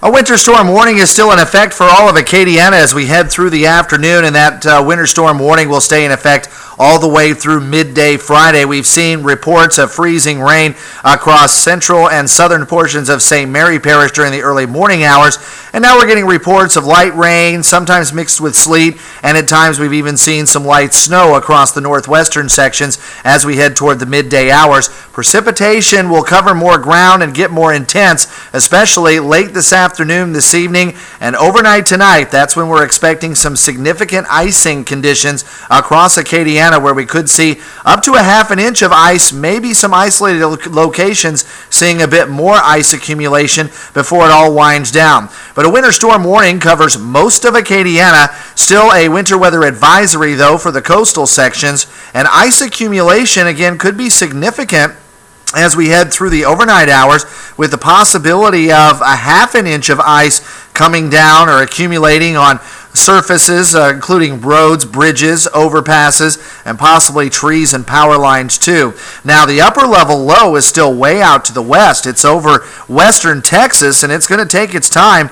A winter storm warning is still in effect for all of Acadiana as we head through the afternoon, and that winter storm warning will stay in effect all the way through midday Friday. We've seen reports of freezing rain across central and southern portions of St. Mary Parish during the early morning hours, and now we're getting reports of light rain, sometimes mixed with sleet, and at times we've even seen some light snow across the northwestern sections as we head toward the midday hours. Precipitation will cover more ground and get more intense, especially late this afternoon, this evening, and overnight tonight. That's when we're expecting some significant icing conditions across Acadiana, where we could see up to a half an inch of ice, maybe some isolated locations seeing a bit more ice accumulation before it all winds down. But a winter storm warning covers most of Acadiana. Still a winter weather advisory, though, for the coastal sections, and ice accumulation, again, could be significant as we head through the overnight hours, with the possibility of a half an inch of ice coming down or accumulating on surfaces, including roads, bridges, overpasses, and possibly trees and power lines too. Now, the upper level low is still way out to the west. It's over western Texas, and it's going to take its time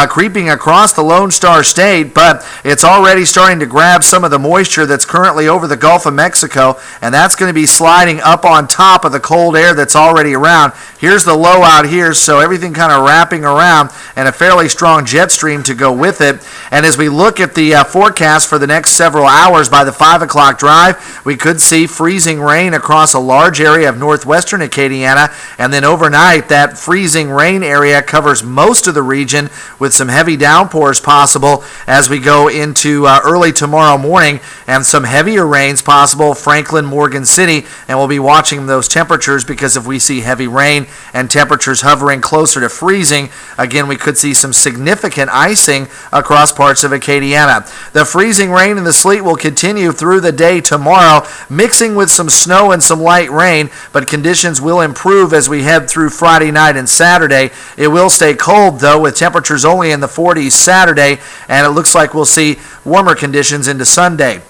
creeping across the Lone Star State, but it's already starting to grab some of the moisture that's currently over the Gulf of Mexico, and that's going to be sliding up on top of the cold air that's already around. Here's the low out here, so everything kind of wrapping around, and a fairly strong jet stream to go with it. And as we look at the forecast for the next several hours, by the 5 o'clock drive, we could see freezing rain across a large area of northwestern Acadiana, and then overnight that freezing rain area covers most of the region with some heavy downpours possible as we go into early tomorrow morning, and some heavier rains possible Franklin, Morgan City, and we'll be watching those temperatures, because if we see heavy rain and temperatures hovering closer to freezing, again, we could see some significant icing across parts of Acadiana. The freezing rain and the sleet will continue through the day tomorrow, mixing with some snow and some light rain, but conditions will improve as we head through Friday night and Saturday. It will stay cold, though, with temperatures only in the 40s Saturday, and it looks like we'll see warmer conditions into Sunday.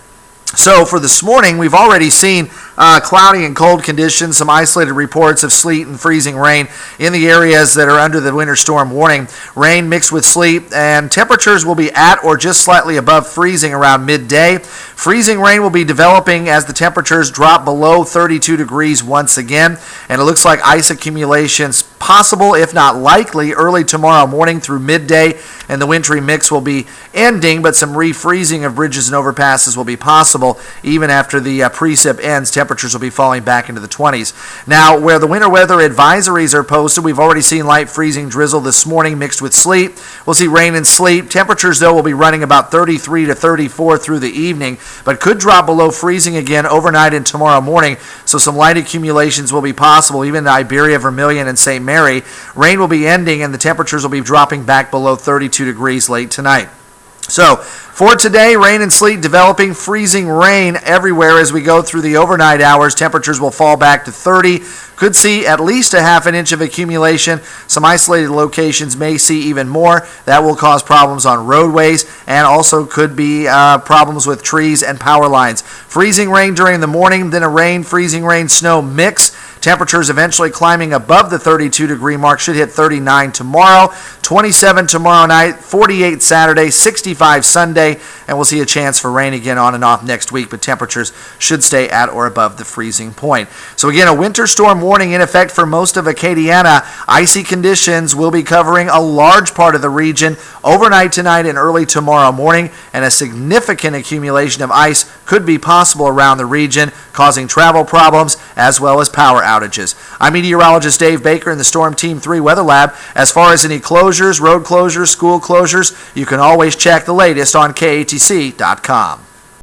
So for this morning, we've already seen cloudy and cold conditions, some isolated reports of sleet and freezing rain in the areas that are under the winter storm warning. Rain mixed with sleet, and temperatures will be at or just slightly above freezing around midday. Freezing rain will be developing as the temperatures drop below 32 degrees once again, and it looks like ice accumulations possible, if not likely, early tomorrow morning through midday, and the wintry mix will be ending, but some refreezing of bridges and overpasses will be possible even after the precip ends. Temperatures will be falling back into the 20s. Now, where the winter weather advisories are posted, we've already seen light freezing drizzle this morning mixed with sleet. We'll see rain and sleet. Temperatures, though, will be running about 33 to 34 through the evening, but could drop below freezing again overnight and tomorrow morning, so some light accumulations will be possible, even in Iberia, Vermilion, and St. Mary. Rain will be ending, and the temperatures will be dropping back below 32 degrees late tonight. So, for today, rain and sleet developing, freezing rain everywhere as we go through the overnight hours. Temperatures will fall back to 30. Could see at least a half an inch of accumulation. Some isolated locations may see even more. That will cause problems on roadways, and also could be problems with trees and power lines. Freezing rain during the morning, then a freezing rain, snow mix. Temperatures eventually climbing above the 32-degree mark. Should hit 39 tomorrow, 27 tomorrow night, 48 Saturday, 65 Sunday, and we'll see a chance for rain again on and off next week, but temperatures should stay at or above the freezing point. So again, a winter storm warning in effect for most of Acadiana. Icy conditions will be covering a large part of the region overnight tonight and early tomorrow morning, and a significant accumulation of ice could be possible around the region, causing travel problems as well as power outages. I'm meteorologist Dave Baker in the Storm Team 3 Weather Lab. As far as any closures, road closures, school closures, you can always check the latest on KATC.com.